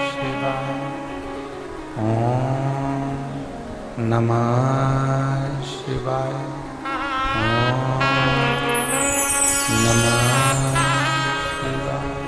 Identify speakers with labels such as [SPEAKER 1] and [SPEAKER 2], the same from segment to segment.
[SPEAKER 1] शिवाय। ओम नमः शिवाय। ओम नमः शिवाय।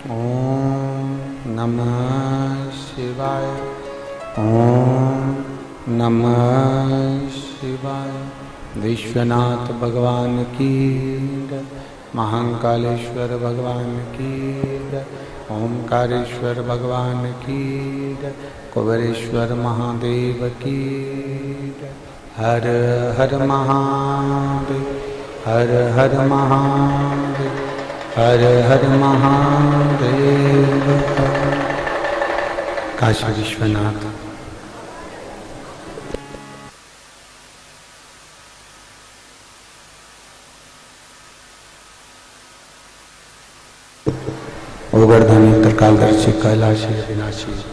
[SPEAKER 1] ओम नमः शिवाय। ओम नमः शिवाय। विश्वनाथ भगवान की जय। महाकालेश्वर भगवान की जय। ओमकारेश्वर भगवान की जय। कुबेरेश्वर महादेव की जय। हर हर महादेव। हर हर महादेव। हर हर महादेव। काशी विश्वनाथ। गोवर्धनी त्रिकालदर्शी कैलाशी अविनाशी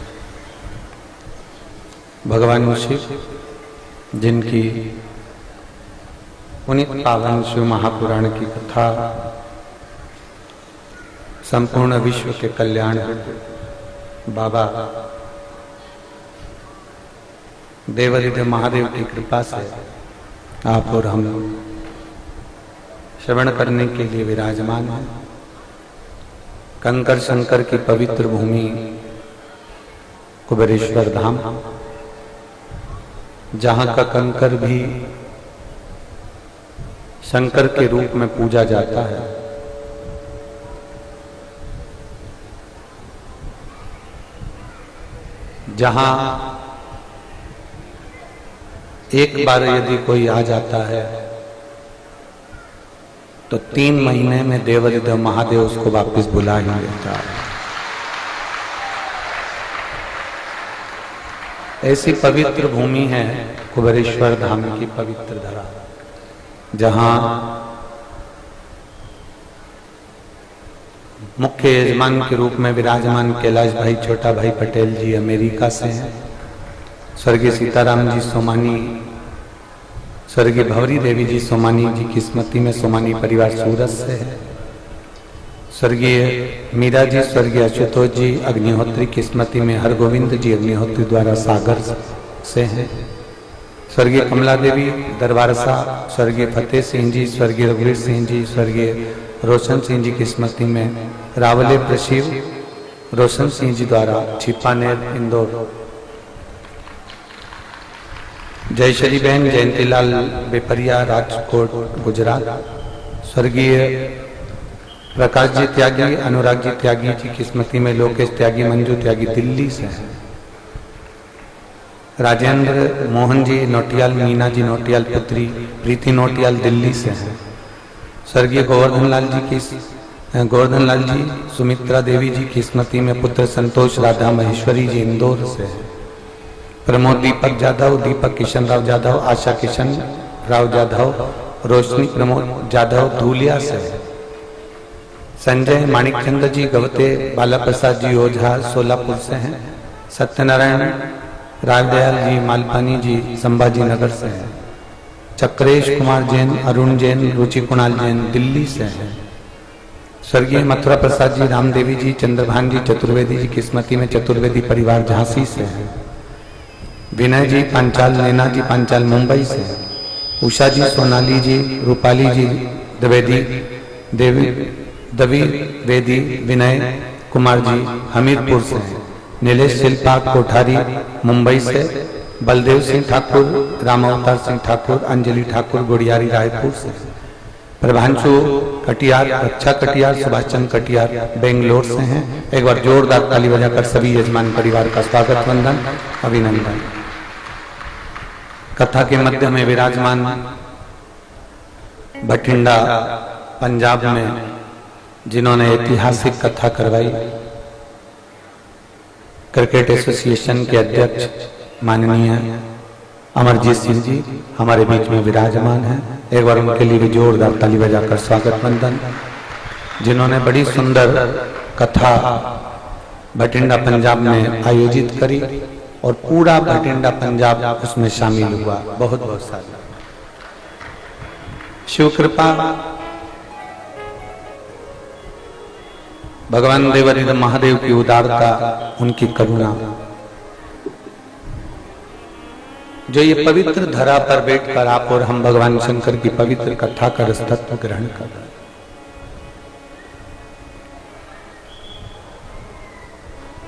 [SPEAKER 1] भगवान शिव, जिनकी पुनीत पावन शिव महापुराण की कथा संपूर्ण विश्व के कल्याण बाबा देवादिदेव महादेव की कृपा से आप और हम श्रवण करने के लिए विराजमान हैं। कंकर शंकर की पवित्र भूमि कुबेरेश्वर धाम, जहां का कंकर भी शंकर के रूप में पूजा जाता है, जहां एक बार यदि कोई आ जाता है तो 3 महीने में देवाधिदेव महादेव उसको वापस बुला ही लेता है। ऐसी पवित्र भूमि है कुबेरेश्वर धाम की पवित्र धरा, जहां मुख्य यजमान के रूप में विराजमान कैलाश भाई छोटा भाई पटेल जी अमेरिका से हैं, स्वर्गीय सीताराम जी सोमानी, स्वर्गीय भवरी देवी जी सोमानी जी की स्मृति में सोमानी परिवार सूरत से है, स्वर्गीय मीरा जी, स्वर्गीय आशुतोष जी अग्निहोत्री की स्मृति में हरगोविंद जी अग्निहोत्री द्वारा सागर से हैं, स्वर्गीय कमला देवी दरबारसा, स्वर्गीय फतेह सिंह जी, स्वर्गीय रघुवीर सिंह जी, स्वर्गीय रोशन सिंह जी की स्मृति में रावले प्रशिव रोशन सिंह जी द्वारा छिपानेर इंदौर, जयश्री बहन जयंतीलाल बेपरिया राजकोट गुजरात, स्वर्गीय प्रकाश जी त्यागी अनुराग जी त्यागी जी की स्मृति में लोकेश त्यागी मंजू त्यागी दिल्ली से हैं, राजेंद्र मोहन जी नोटियाल, मीना जी नोटियाल पुत्री प्रीति नोटियाल दिल्ली से हैं, स्वर्गीय गोवर्धन लाल जी सुमित्रा देवी जी की स्मृति में पुत्र संतोष राधा महेश्वरी जी इंदौर से हैं, प्रमोद दीपक जाधव, दीपक किशन राव जाधव, आशा किशन राव जाधव, रोशनी प्रमोद जाधव धूलिया से हैं, संजय माणिकचंद जी गवते, बाला प्रसाद जी ओझा सोलापुर से हैं, सत्यनारायण राजदयाल जी मालपानी जी संभाजी नगर से हैं, चक्रेश कुमार जैन, अरुण जैन, रुचि कुणाल जैन दिल्ली से हैं, स्वर्गीय मथुरा प्रसाद जी रामदेवी जी चंद्रभान जी चतुर्वेदी जी की स्मृति में चतुर्वेदी परिवार झांसी से हैं, विनय जी पांचाल, नैना जी पांचाल मुंबई से, उषा जी सोनाली जी, रूपाली जी द्विवेदी द्विवेदी, विनय कुमार जी हमीरपुर से, नीलेश शिल्पा कोठारी मुंबई से, बलदेव सिंह ठाकुर, राम अवतार सिंह ठाकुर, अंजलि ठाकुर गुड़ियारी रायपुर से, प्रभांशु कटियार, रक्षा कटियार, सुभाष चंद्र कटियार बेंगलोर से हैं। एक बार जोरदार ताली बजाकर सभी यजमान परिवार का स्वागत वंदन अभिनंदन। कथा के मध्य में विराजमान बठिंडा पंजाब में जिन्होंने ऐतिहासिक कथा करवाई, क्रिकेट एसोसिएशन के अध्यक्ष माननीय अमरजीत सिंह जी हमारे बीच में विराजमान हैं। एक बार उनके लिए भी जोरदार ताली बजाकर स्वागत वंदन। जिन्होंने बड़ी सुंदर कथा बठिंडा पंजाब में आयोजित करी और पूरा बठिंडा पंजाब उसमें शामिल हुआ। बहुत बहुत सारा शिव कृपा, भगवान देवाधिदेव महादेव की उदारता, उनकी करुणा, जो ये पवित्र धरा पर बैठकर आप और हम भगवान शंकर की पवित्र कथा का रसतत्व ग्रहण कर रहे हैं।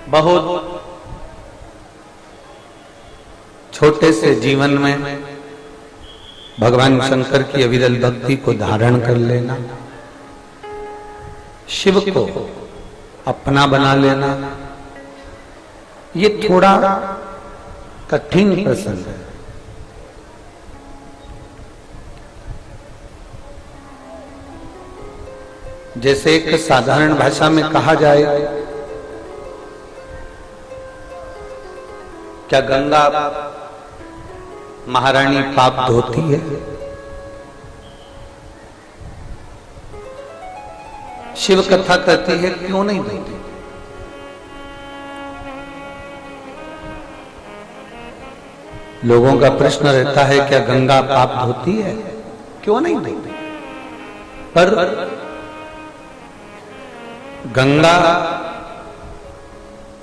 [SPEAKER 1] बहुत छोटे से जीवन में भगवान शंकर की अविरल भक्ति को धारण कर लेना, शिव को अपना बना लेना, ये थोड़ा कठिन प्रसंग है। जैसे एक साधारण भाषा में कहा जाए, क्या गंगा महारानी पाप धोती है? शिव कथा करती है, क्यों नहीं धोती? लोगों का प्रश्न रहता है, क्या गंगा पाप धोती है? क्यों नहीं धोती? पर गंगा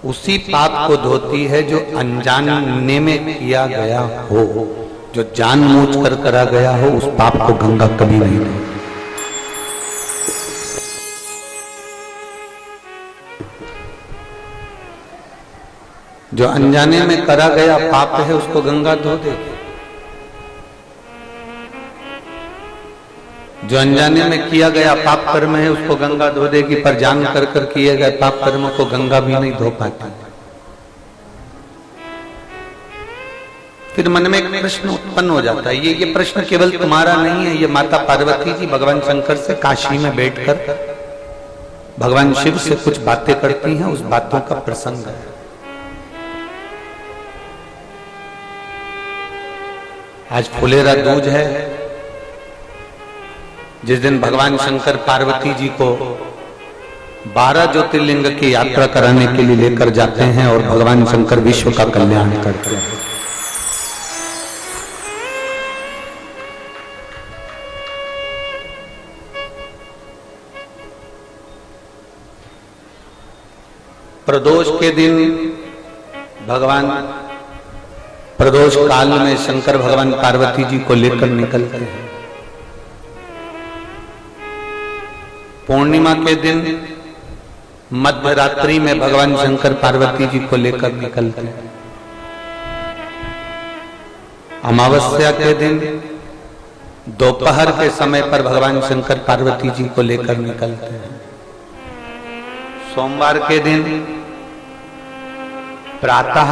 [SPEAKER 1] उसी पाप को धोती है जो अनजाने में किया गया हो। जो जानबूझकर करा गया हो, उस पाप को गंगा कभी नहीं धोती। जो अनजाने में करा गया पाप है, उसको गंगा धो देती। जो अनजाने में किया गया पाप कर्म है उसको गंगा धो देगी, पर जान कर किए गए पाप कर्म को गंगा भी नहीं धो पाती। फिर मन में एक प्रश्न उत्पन्न हो जाता है। ये प्रश्न केवल तुम्हारा नहीं है, ये माता पार्वती जी भगवान शंकर से काशी में बैठकर भगवान शिव से कुछ बातें करती हैं, उस बातों का प्रसंग है। आज फुलेरा दूज है, जिस दिन भगवान शंकर पार्वती जी को 12 ज्योतिर्लिंग की यात्रा कराने के लिए लेकर जाते हैं और भगवान शंकर विश्व का कल्याण करते हैं। प्रदोष के दिन भगवान प्रदोष काल में शंकर भगवान पार्वती जी को लेकर निकलते हैं। पूर्णिमा के दिन मध्य रात्रि में भगवान शंकर पार्वती जी को लेकर निकलते हैं। अमावस्या के दिन दोपहर के समय पर भगवान शंकर पार्वती जी को लेकर निकलते हैं। सोमवार के दिन प्रातः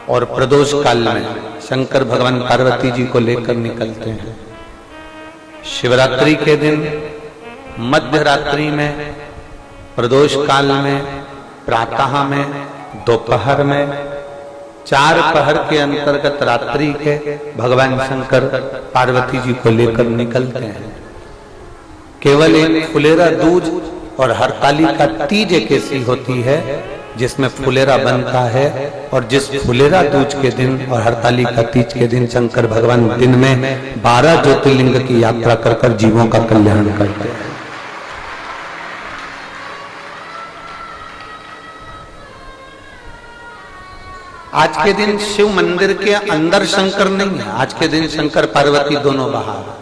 [SPEAKER 1] और प्रदोष काल में शंकर भगवान पार्वती जी को लेकर निकलते हैं। शिवरात्रि के दिन मध्य रात्रि में, प्रदोष काल में, प्रातः में, दोपहर में, 4 पहर के अंतर्गत रात्रि के भगवान शंकर पार्वती जी को लेकर निकलते हैं। केवल एक फुलेरा दूज और हरतालिका तीज एक ऐसी होती है जिसमें फुलेरा बनता है, और जिस फुलेरा दूज के दिन और हरतालिका तीज के दिन शंकर भगवान दिन में 12 ज्योतिर्लिंग की यात्रा कर जीवों का कल्याण करते हैं। आज के दिन शिव मंदिर के अंदर शंकर नहीं है, आज के दिन शंकर पार्वती दोनों बाहर।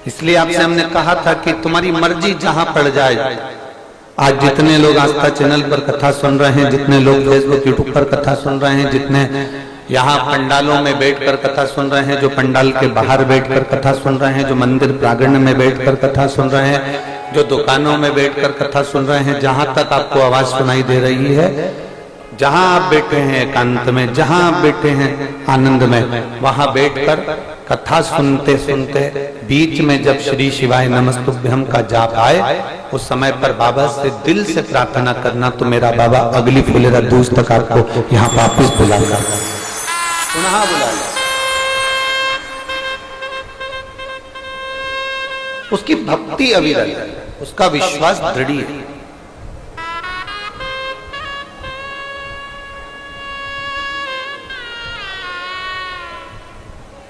[SPEAKER 1] इसलिए आपसे हमने कहा था कि तुम्हारी मर्जी जहां पड़ जाए। आज जितने लोग आस्था चैनल पर कथा सुन रहे हैं, जितने लोग फेसबुक यूट्यूब पर कथा सुन रहे हैं, जितने यहाँ पंडालों में बैठकर कथा सुन रहे हैं, जो पंडाल के बाहर बैठकर कथा सुन रहे हैं, जो मंदिर प्रांगण में बैठकर कथा सुन रहे हैं, जो दुकानों में बैठकर कथा सुन रहे हैं, जहां तक आपको आवाज सुनाई दे रही है, जहां आप बैठे हैं एकांत में, जहां आप बैठे हैं आनंद में, वहां बैठकर कथा सुनते सुनते बीच में जब श्री शिवाय नमस्तुभ्यम का जाप आए, उस समय पर बाबा से दिल से प्रार्थना करना, तो मेरा बाबा अगली फुलेरा दूज तक आपको यहाँ वापिस बुलाएगा, पुनः बुलाएगा। उसकी भक्ति अविरल है, उसका विश्वास दृढ़ है।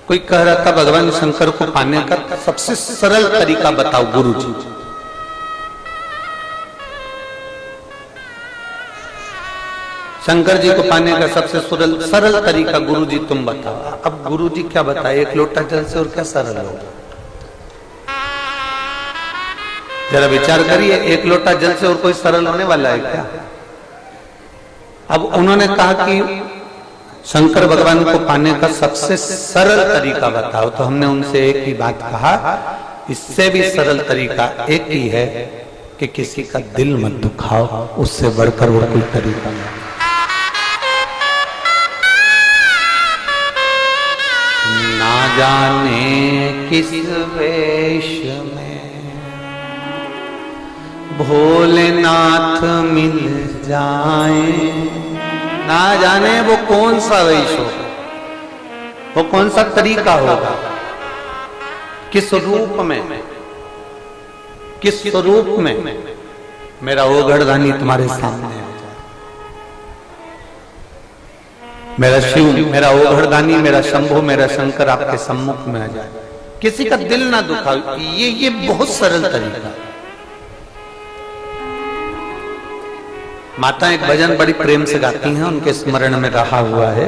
[SPEAKER 1] कोई कह रहा था भगवान शंकर को पाने का सबसे सरल तरीका बताओ गुरुजी। शंकर जी को पाने का सबसे सरल तरीका गुरुजी तुम बताओ। अब गुरुजी क्या बताए, एक लोटा जल से और क्या सरल होगा? जरा विचार करिए, एक लोटा जल से और कोई सरल होने वाला है क्या? अब उन्होंने कहा कि शंकर भगवान को पाने का सबसे सरल तरीका बताओ, तो हमने उनसे एक ही बात कहा, इससे भी सरल तरीका एक ही है कि किसी का दिल मत दुखाओ, उससे बढ़कर वो कोई तरीका नहीं। ना जाने किस वेश में भोलेनाथ मिल जाए, ना जाने वो कौन सा वेश होगा, वो कौन सा तरीका होगा, किस रूप में, किस स्वरूप में मेरा ओघड़दानी तुम्हारे सामने आ जाए, मेरा शिव, मेरा ओघड़दानी, मेरा शंभु, मेरा शंकर आपके सम्मुख में आ जाए, किसी का दिल ना दुखाओ। ये बहुत सरल तरीका। माता एक भजन बड़ी प्रेम से गाती हैं, उनके स्मरण में रहा हुआ है,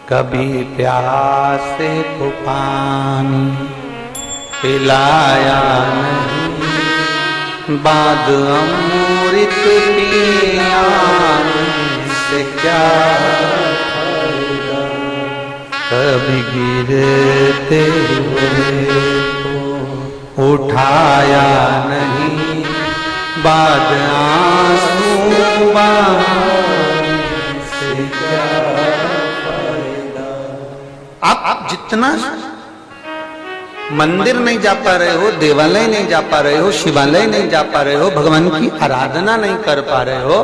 [SPEAKER 1] कभी प्यासे को पानी पिलाया नहीं, बाद अमृत पिया से क्या कभी गिरते हुए को उठाया नहीं, बाद आंसू बहाने से क्या फायदा। आप जितना मंदिर नहीं जा पा रहे हो, देवालय नहीं जा पा रहे हो, शिवालय नहीं जा पा रहे हो, भगवान की आराधना नहीं कर पा रहे हो,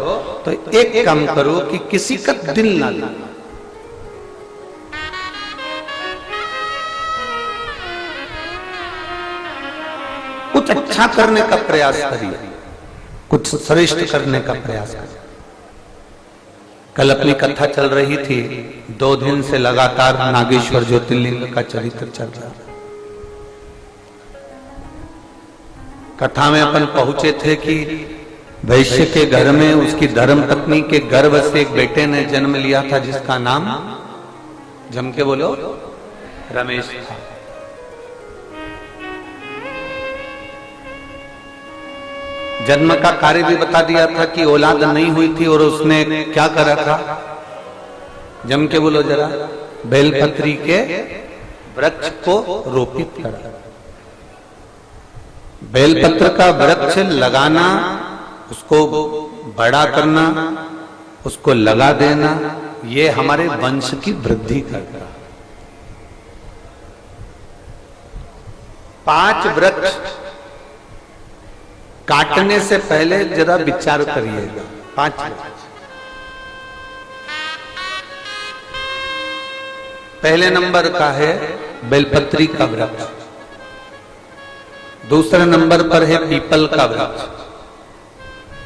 [SPEAKER 1] तो एक काम करो कि किसी का दिल ना लो। कुछ अच्छा करने का प्रयास करिए, कुछ श्रेष्ठ करने का प्रयास करिए। कल अपनी कथा चल रही थी, 2 दिन से लगातार नागेश्वर ज्योतिर्लिंग का चरित्र चल रहा है। कथा में अपन पहुंचे थे कि वैश्य के घर में उसकी धर्म पत्नी के गर्भ से एक बेटे ने जन्म लिया था, जिसका नाम जम के बोलो रमेश था। जन्म का कार्य भी बता दिया था कि औलाद नहीं हुई थी और उसने क्या करा था, जम के बोलो जरा, बेलपत्री के वृक्ष को रोपित करा। बेलपत्र का वृक्ष लगाना, उसको बड़ा करना, उसको लगा देना, ये हमारे वंश की वृद्धि करता। 5 वृक्ष काटने से पहले जरा विचार करिएगा। 5 वृक्ष। पहले नंबर का है बेलपत्री का वृक्ष, दूसरे नंबर पर है पीपल का वृक्ष,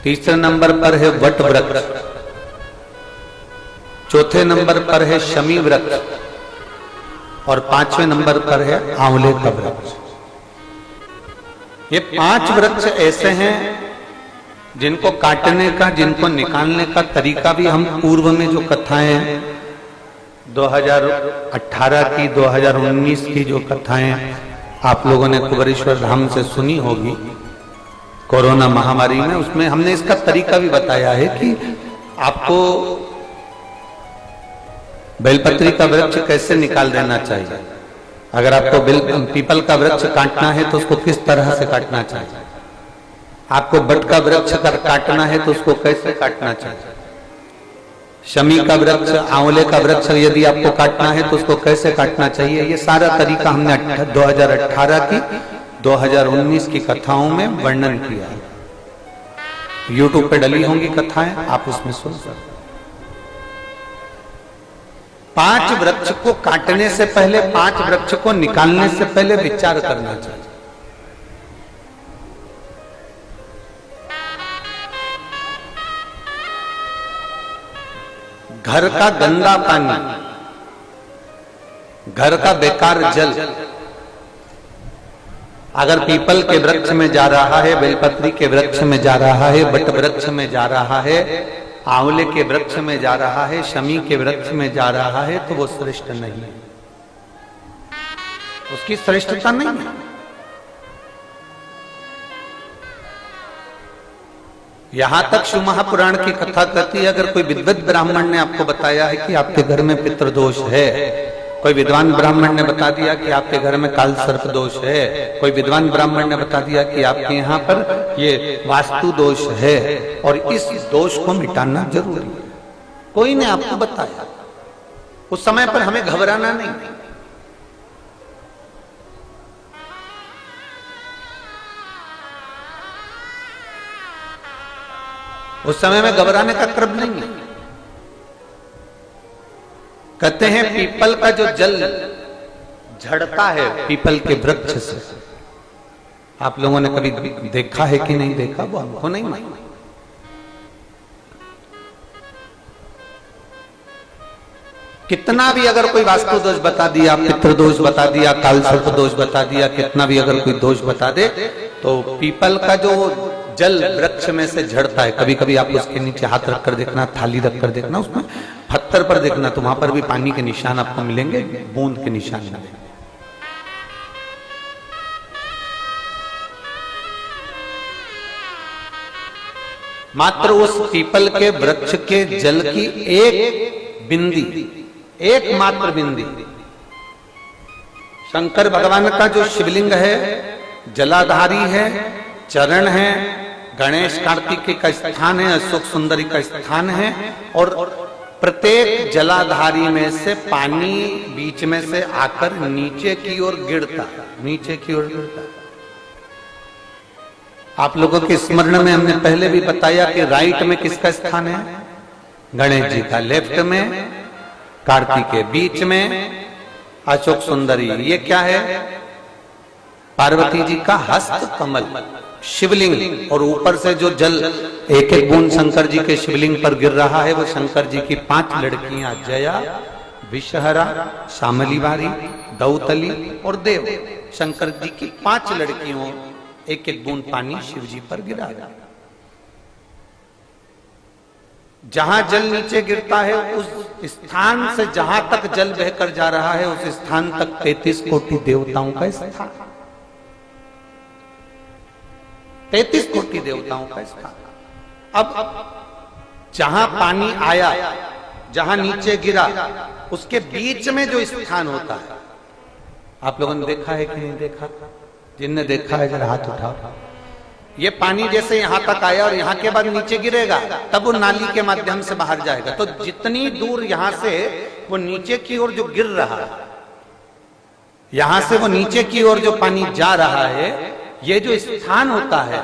[SPEAKER 1] तीसरे नंबर पर है वट वृक्ष, चौथे नंबर पर है शमी वृक्ष और 5वें नंबर पर है आंवले का वृक्ष। ये 5 वृक्ष ऐसे हैं जिनको काटने का, जिनको निकालने का तरीका भी हम पूर्व में जो कथाएं 2018 की, 2019 की जो कथाएं आप लोगों ने कुबेरेश्वर धाम से सुनी होगी कोरोना महामारी में, उसमें हमने इसका तरीका भी बताया है कि आपको बेलपत्री का वृक्ष कैसे निकाल देना चाहिए। अगर आपको पीपल का वृक्ष काटना है तो उसको किस तरह से काटना चाहिए, आपको बट का वृक्ष काटना है तो उसको कैसे काटना चाहिए, शमी का वृक्ष, आंवले का वृक्ष यदि आपको काटना है तो उसको कैसे काटना चाहिए। ये सारा तरीका हमने 2018 की, 2019 की कथाओं में वर्णन किया है। YouTube पे डली होंगी कथाएं, आप उसमें सुन सकते। 5 वृक्ष को काटने से पहले, 5 वृक्ष को निकालने से पहले विचार करना चाहिए। घर का गंदा पानी, घर का बेकार जल अगर पीपल के वृक्ष में जा रहा है, बेलपत्री के वृक्ष में जा रहा है, बट वृक्ष में जा रहा है, आंवले के वृक्ष में जा रहा है, शमी के वृक्ष में जा रहा है, तो वो श्रेष्ठ नहीं है, उसकी श्रेष्ठता नहीं है। यहां तक शिव महापुराण की कथा कहती है, अगर कोई विद्वत ब्राह्मण ने आपको बताया है कि आपके घर में पितृदोष है, कोई विद्वान ब्राह्मण ने बता दिया कि आपके घर में काल सर्प दोष है, कोई विद्वान ब्राह्मण ने बता दिया कि आपके यहाँ पर ये वास्तु दोष है और इस दोष को मिटाना जरूरी है, कोई ने आपको बताया, उस समय पर हमें घबराना नहीं। उस समय में घबराने का क्रम नहीं है। कहते हैं पीपल का जो जल झड़ता है पीपल के वृक्ष से, आप लोगों ने कभी देखा है कि नहीं देखा, वो हमको नहीं मालूम। कितना भी अगर कोई वास्तु दोष बता दिया, पितृदोष बता दिया, काल सर्प दोष बता दिया, कितना भी अगर कोई दोष बता दे, तो पीपल का जो जल वृक्ष में से झड़ता है, कभी कभी आप उसके नीचे हाथ रखकर देखना, थाली रखकर देखना, उसमें पत्थर पर देखना, तो वहां पर भी पानी के निशान आपको मिलेंगे, बूंद के निशान मिलेंगे। मात्र उस पीपल के वृक्ष के जल की एक बिंदी, एक मात्र बिंदी शंकर भगवान का जो शिवलिंग है जलाधारी है, चरण है, गणेश कार्तिकेय का स्थान है, अशोक सुंदरी का स्थान है, और प्रत्येक जलाधारी में से पानी बीच में से आकर नीचे की ओर गिरता, नीचे की ओर गिरता। आप लोगों के स्मरण में हमने पहले भी बताया कि राइट में किसका स्थान है? गणेश जी का, लेफ्ट में कार्तिकेय, बीच में अशोक सुंदरी। ये क्या है? पार्वती जी का हस्त कमल शिवलिंग, और ऊपर से जो जल एक एक बूंद शंकर जी के शिवलिंग पर गिर रहा है वो शंकर जी की 5 लड़कियां जया, विषहरा, शामली बारी, दौतली और देव, शंकर जी की 5 लड़कियों एक एक बूंद पानी शिव जी पर गिरा। जहां जल नीचे गिरता है उस स्थान से जहां तक जल बहकर जा रहा है उस स्थान तक 33 कोटि देवताओं का स्थान, 33 कोटि देवताओं का स्थान। अब जहां पानी आया, जहां नीचे गिरा, उसके बीच में जो स्थान होता है, आप लोगों ने देखा है कि नहीं देखा? जिनने देखा है जरा हाथ उठाओ। ये पानी जैसे यहां तक आया और यहां के बाद नीचे गिरेगा, तब वो नाली के माध्यम से बाहर जाएगा। तो जितनी दूर यहां से वो नीचे की ओर जो गिर रहा है, यहां से वो नीचे की ओर जो पानी जा रहा है, ये जो स्थान होता है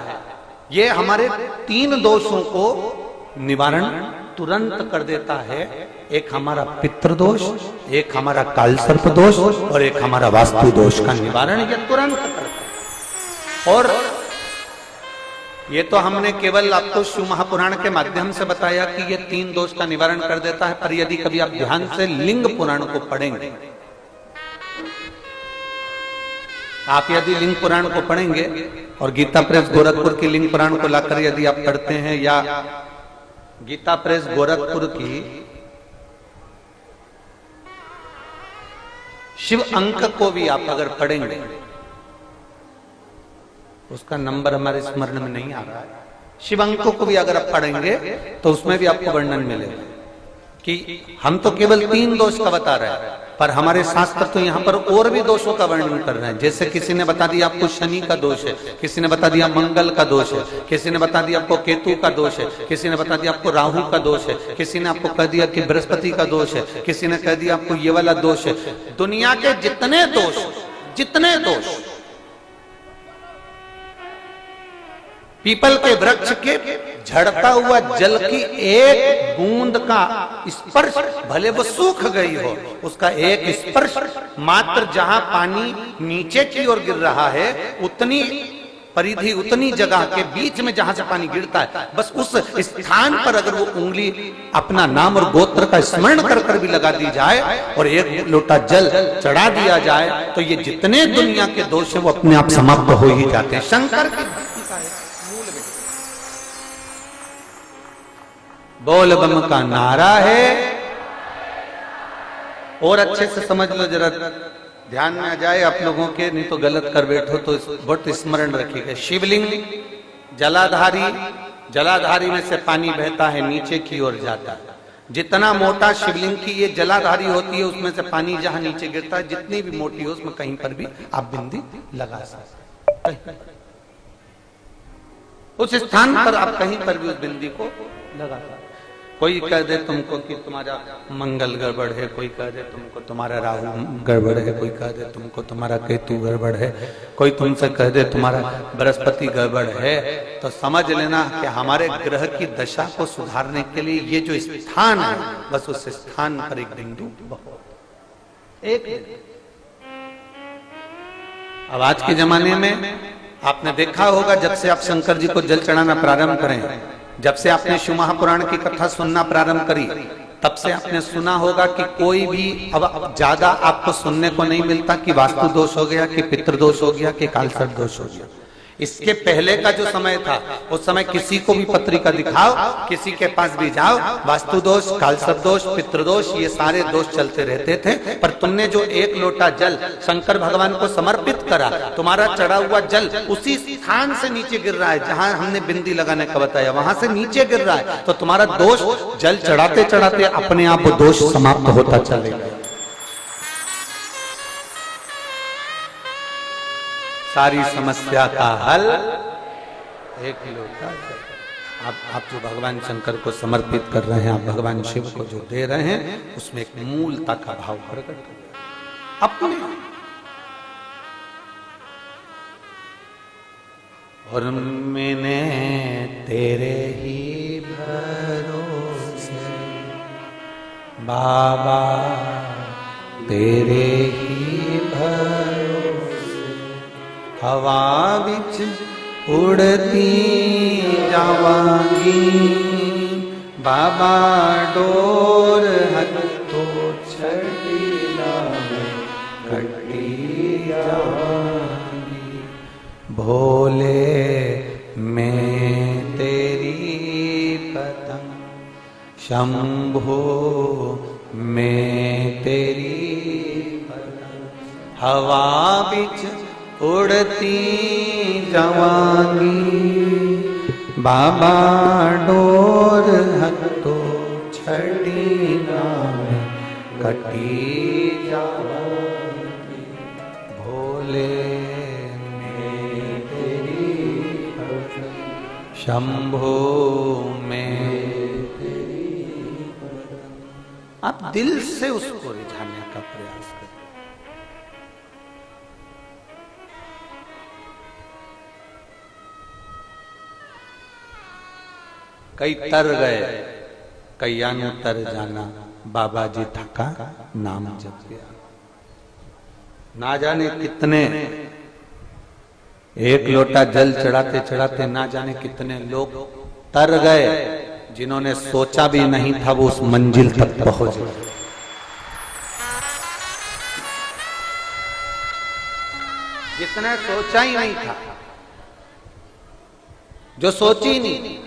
[SPEAKER 1] ये हमारे 3 दोषों को निवारण तुरंत कर देता है। एक हमारा पितृदोष, एक हमारा कालसर्प दोष और एक हमारा वास्तु दोष का निवारण ये तुरंत करता है। और ये तो हमने केवल आपको शिव महापुराण के माध्यम से बताया कि ये 3 दोष का निवारण कर देता है, पर यदि कभी आप ध्यान से लिंग पुराण को पढ़ेंगे, आप यदि लिंग पुराण को पढ़ेंगे और गीता प्रेस गोरखपुर की लिंग पुराण को लाकर यदि आप पढ़ते हैं, या गीता प्रेस गोरखपुर की शिव अंक को भी आप अगर पढ़ेंगे, उसका नंबर हमारे स्मरण में नहीं आ रहा है, शिव अंकों को भी अगर आप पढ़ेंगे तो उसमें भी आपको वर्णन मिलेगा कि हम तो केवल 3 दोष का बता रहे हैं, पर हमारे शास्त्र तो यहाँ पर और भी दोषों का वर्णन कर रहे हैं। जैसे किसी ने बता दिया आपको शनि का दोष है, किसी ने बता दिया मंगल का दोष है, किसी ने बता दिया आपको केतु का दोष है, किसी ने बता दिया आपको राहु का दोष है, किसी ने आपको कह दिया कि बृहस्पति का दोष है, किसी ने कह दिया आपको ये वाला दोष है। दुनिया के जितने दोष पीपल के वृक्ष के झड़ता हुआ जल की एक बूंद का स्पर्श, भले वो सूख गई हो, उसका एक स्पर्श मात्र जहां पानी नीचे की ओर गिर रहा है उतनी परिधि, उतनी जगह के बीच में जहां से पानी गिरता है, बस उस स्थान पर अगर वो उंगली अपना नाम और गोत्र का स्मरण कर कर भी लगा दी जाए और एक लोटा जल चढ़ा दिया जाए तो ये जितने दुनिया के दोष है वो अपने आप समाप्त हो ही जाते हैं। शंकर की बोल बम का नारा है। और अच्छे से समझ लो, जरा ध्यान में आ जाए आप लोगों के, नहीं तो गलत कर बैठो तो बहुत स्मरण रखिएगा। शिवलिंग जलाधारी, जलाधारी में से पानी बहता है नीचे की ओर जाता है। जितना मोटा शिवलिंग की ये जलाधारी होती है उसमें से पानी जहां नीचे गिरता है, जितनी भी मोटी हो उसमें कहीं पर भी आप बिंदी लगा सकते, उस स्थान पर आप कहीं पर भी उस बिंदी को लगा सकते। कोई कह दे तुमको कि तुम्हारा मंगल गड़बड़ है, कोई कह दे तुमको तुम्हारा राहु गड़बड़ है, कोई कह दे तुमको तुम्हारा केतु गड़बड़ है, कोई तुमसे कह दे तुम्हारा बृहस्पति गड़बड़ है, तो समझ लेना कि हमारे ग्रह की दशा को सुधारने के लिए ये जो स्थान है, बस उस स्थान पर एक बिंदु बहुत एक। अब आज के जमाने में आपने देखा होगा, जब से आप शंकर जी को जल चढ़ाना प्रारंभ करें, जब से आपने शिव महापुराण की कथा सुनना प्रारंभ करी, तब से आपने सुना होगा कि कोई भी अब ज्यादा आपको सुनने को नहीं मिलता कि वास्तु दोष हो गया, कि पितृदोष हो गया, कि कालसर्प दोष हो गया। इसके पहले का जो समय था, उस समय किसी को भी पत्रिका दिखाओ, किसी के पास भी जाओ, वास्तु दोष, कालसर्प दोष, पितृदोष, ये सारे दोष चलते रहते थे। पर तुमने जो एक लोटा जल शंकर भगवान को समर्पित करा, तुम्हारा चढ़ा हुआ जल उसी स्थान से नीचे गिर रहा है जहां हमने बिंदी लगाने का बताया, वहां से नीचे गिर रहा है, तो तुम्हारा दोष जल चढ़ाते चढ़ाते अपने आप वो दोष समाप्त होता चलेगा। सारी समस्या का हल एक लोटा जल। आप जो भगवान शंकर को समर्पित कर रहे हैं, आप भगवान शिव को जो दे रहे हैं, उसमें एक मूलता का भाव प्रकट हो अपने। और मैंने तेरे ही भरोसे बाबा, तेरे ही भरोसे हवा बिच उड़ती जावांगी बाबा, डोर हथो छड़ीला कटी जावांगी। भोले मैं तेरी पतंग, शंभो मैं तेरी पतंग, हवा बिच उड़ती जावांगी बाबा, डोर हथो छड़ीला कटी जावांगी। भोले मैं तेरी पतंग, शंभो मैं तेरी पतंग। आप दिल से उसको रिझाने का प्रयास करें। कई तर गए, कई यानु तर जाना, बाबा जी थका नाम जप गया। ना जाने कितने, एक लोटा जल चढ़ाते चढ़ाते ना जाने कितने लोग तर गए, जिन्होंने सोचा भी नहीं था वो उस मंजिल तक पहुंच गए। जितने सोचा ही नहीं था, जो सोची नहीं।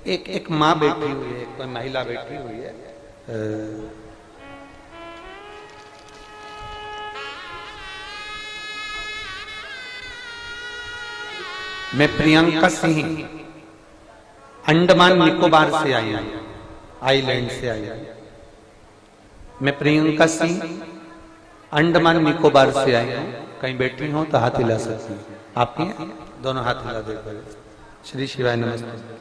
[SPEAKER 1] एक माँ बैठी हुई है, एक कोई महिला बैठी हुई है, मैं प्रियंका सिंह, अंडमान निकोबार से आई हूं, आइलैंड से आई हूं। मैं प्रियंका सिंह, अंडमान निकोबार से आई हूं। कहीं बैठी हो तो हाथ हिला सकती हैं। आपके दोनों हाथ हिला देकर श्री शिवाय नमस्ते।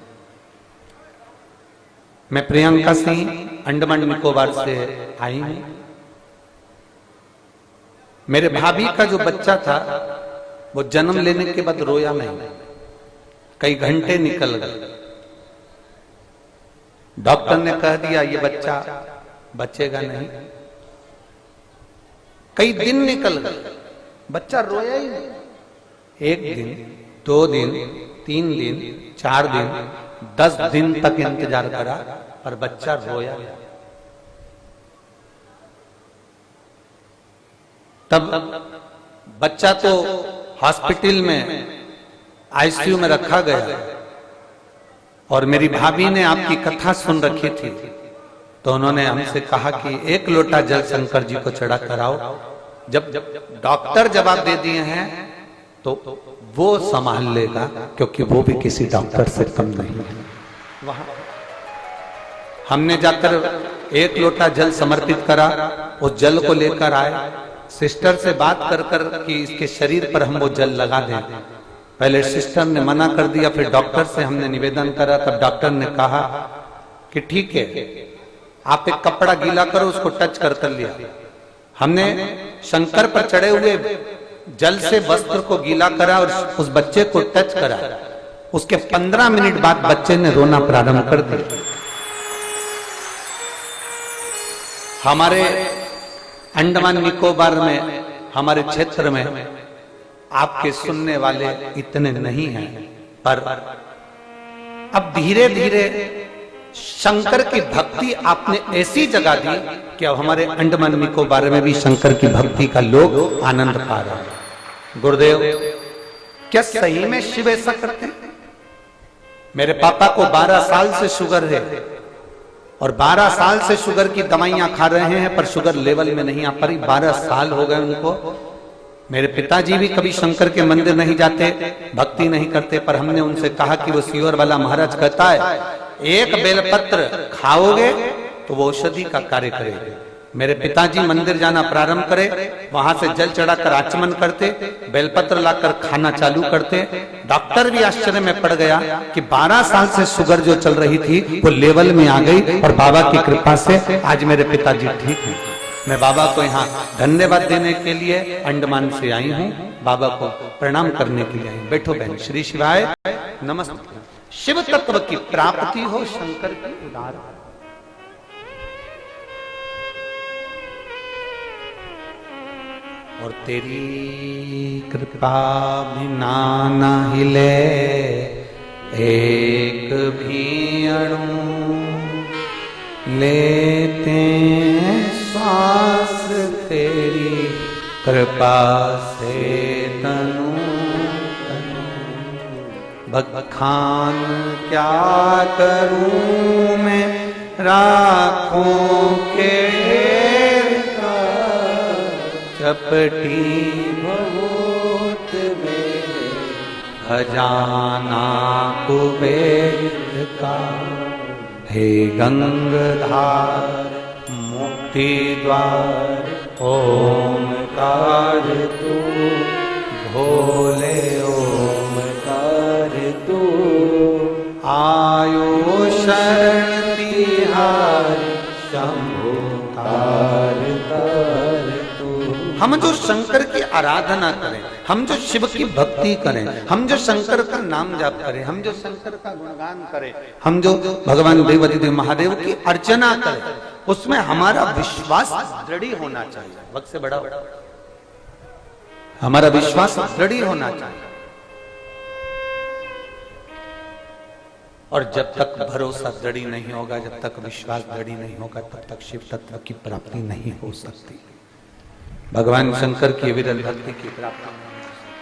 [SPEAKER 1] मैं प्रियंका सिंह, अंडमान निकोबार से आई हूं। मेरे भाभी का जो बच्चा था वो जन्म लेने के बाद रोया नहीं, कई घंटे निकल गए। डॉक्टर ने कह दिया ये बच्चा बचेगा नहीं। कई दिन निकल गए, बच्चा रोया ही नहीं। एक दिन, 2 दिन, 3 दिन, 4 दिन, 10 दिन तक इंतजार करा पर बच्चा रोया। तब बच्चा तो हॉस्पिटल में आईसीयू में रखा गया और मेरी भाभी ने आपकी कथा सुन रखी थी, तो उन्होंने हमसे कहा कि 1 लोटा जल शंकर जी को चढ़ा कराओ। जब डॉक्टर जवाब दे दिए हैं तो वो संभाल लेगा, क्योंकि वो भी किसी डॉक्टर से कम नहीं है। वहां हमने जाकर 1 लोटा जल समर्पित करा, उस जल को लेकर आए, सिस्टर से बात कर कर कि इसके शरीर पर हम वो जल लगा दें। पहले सिस्टर ने मना कर दिया, फिर डॉक्टर से हमने निवेदन करा, तब डॉक्टर ने कहा कि ठीक है, आप एक कपड़ा गीला करो, उसको टच कर लिया। हमने शंकर पर चढ़े हुए जल से वस्त्र को गीला करा और उस बच्चे को टच करा। उसके 15 मिनट बाद बच्चे ने रोना प्रारंभ कर दिया। हमारे अंडमान निकोबार में, हमारे क्षेत्र में आपके सुनने वाले इतने नहीं हैं, पर अब धीरे धीरे शंकर की भक्ति आपने ऐसी जगह दी कि अब हमारे अंडमान निकोबार में भी शंकर की भक्ति का लोग आनंद पा रहे हैं। गुरुदेव, क्या सही में शिव ऐसा करते हैं? मेरे पापा को 12 साल से शुगर है और 12 साल से शुगर की दवाइयां खा रहे हैं, पर शुगर लेवल में नहीं आ पा रही। 12 साल हो गए उनको। मेरे पिताजी भी कभी शंकर के मंदिर नहीं जाते, भक्ति नहीं करते, पर हमने उनसे कहा कि वो सीवर वाला महाराज कहता है 1 बेलपत्र खाओगे तो वो औषधि का कार्य करेगा। मेरे पिताजी मंदिर जाना प्रारंभ करे, वहां से जल चढ़ाकर आचमन करते, बेलपत्र लाकर खाना चालू करते। डॉक्टर भी आश्चर्य में पड़ गया कि 12 साल से शुगर जो चल रही थी वो लेवल में आ गई और बाबा की कृपा से आज मेरे पिताजी ठीक हैं। मैं बाबा को यहाँ धन्यवाद देने के लिए अंडमान से आई हूँ, बाबा को प्रणाम करने के लिए आई। बैठो बहन। श्री शिवाय नमस्ते। शिव तत्व की प्राप्ति हो, शंकर की उदार। और तेरी कृपा बिना ना हिले एक भी अणु, लेते श्वास तेरी कृपा से तनु तनु। बखान क्या करूं मैं राखों के चपटी बहुत मेरे खजाना कुबेर का। हे गंगाधार मुक्ति द्वार ओमकार तू, भोले ओमकार तू। आयो शरण तिहारी शंभु तार तार तू। हम जो शंकर की आराधना करें, हम जो शिव की भक्ति करें, हम जो शंकर का नाम जाप करें, हम जो शंकर का गुणगान करें, हम जो भगवान देवाधिदेव महादेव की अर्चना करें, उसमें हमारा विश्वास दृढ़ होना चाहिए। वक्त से बड़ा हमारा विश्वास दृढ़ होना चाहिए। और जब तक भरोसा दृढ़ नहीं होगा, जब तक विश्वास दृढ़ नहीं होगा, तब तक शिव तत्व की प्राप्ति नहीं हो सकती। भगवान शंकर की विरल भक्ति की प्राप्ति नहीं हो सकती।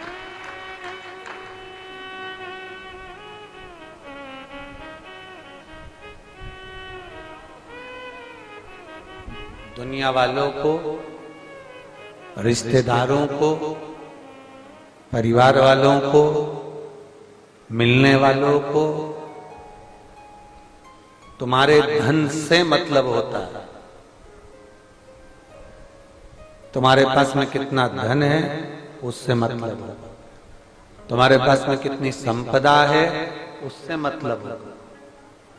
[SPEAKER 1] दुनिया वालों को, रिश्तेदारों को, परिवार वालों को, मिलने वालों को तुम्हारे धन से मतलब होता है। तुम्हारे पास में कितना धन है उससे मतलब है, तुम्हारे पास में कितनी संपदा है उससे मतलब है।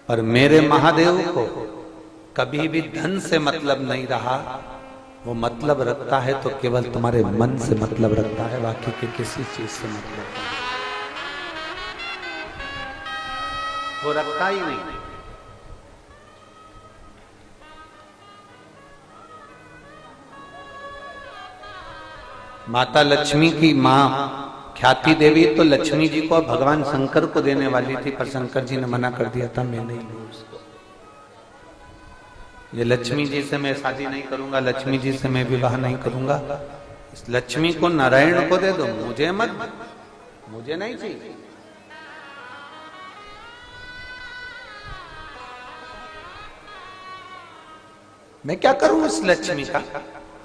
[SPEAKER 1] पर मेरे महादेव को कभी भी धन से मतलब नहीं रहा। वो मतलब रखता है तो केवल तुम्हारे मन से मतलब रखता है, बाकी के किसी चीज से मतलब नहीं। वो रखता ही नहीं। माता लक्ष्मी की मां ख्याति देवी तो लक्ष्मी जी को भगवान शंकर को देने वाली थी, पर शंकर जी ने मना कर दिया था, मैं नहीं लूं उसको। ये लक्ष्मी जी से मैं शादी नहीं करूंगा, लक्ष्मी जी से मैं विवाह नहीं करूंगा, इस लक्ष्मी को नारायण को दे दो, मुझे मत, मुझे नहीं चाहिए। मैं क्या करूं उस लक्ष्मी का?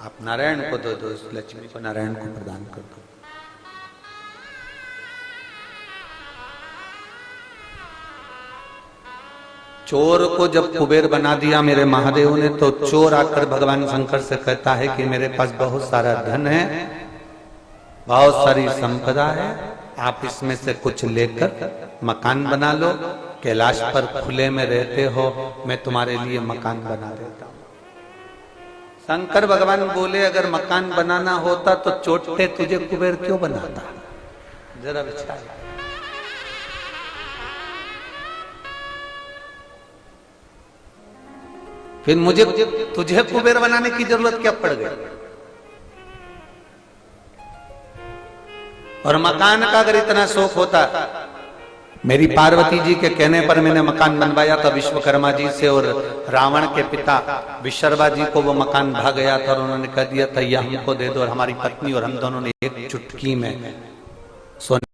[SPEAKER 1] आप नारायण को दो, उस लक्ष्मी को नारायण को प्रदान कर दो। चोर को जब कुबेर बना दिया मेरे महादेव ने, तो चोर आकर भगवान शंकर से कहता है कि मेरे पास बहुत सारा धन है, बहुत सारी संपदा है, आप इसमें से कुछ लेकर मकान बना लो, कैलाश पर खुले में रहते हो, मैं तुम्हारे लिए मकान बना देता हूं। शंकर भगवान बोले अगर मकान बनाना होता तो चोटे तुझे कुबेर क्यों बनाता? जरा विचार। फिर मुझे तुझे कुबेर बनाने की जरूरत क्या पड़ गई? और मकान का अगर इतना शौक होता, मेरी पार्वती जी के कहने पर मैंने मकान बनवाया था विश्वकर्मा जी से, और रावण के पिता विशर्वा जी को वो मकान भाग गया था और उन्होंने कह दिया था ये हमको दे दो, और हमारी पत्नी और हम दोनों ने एक चुटकी में सोने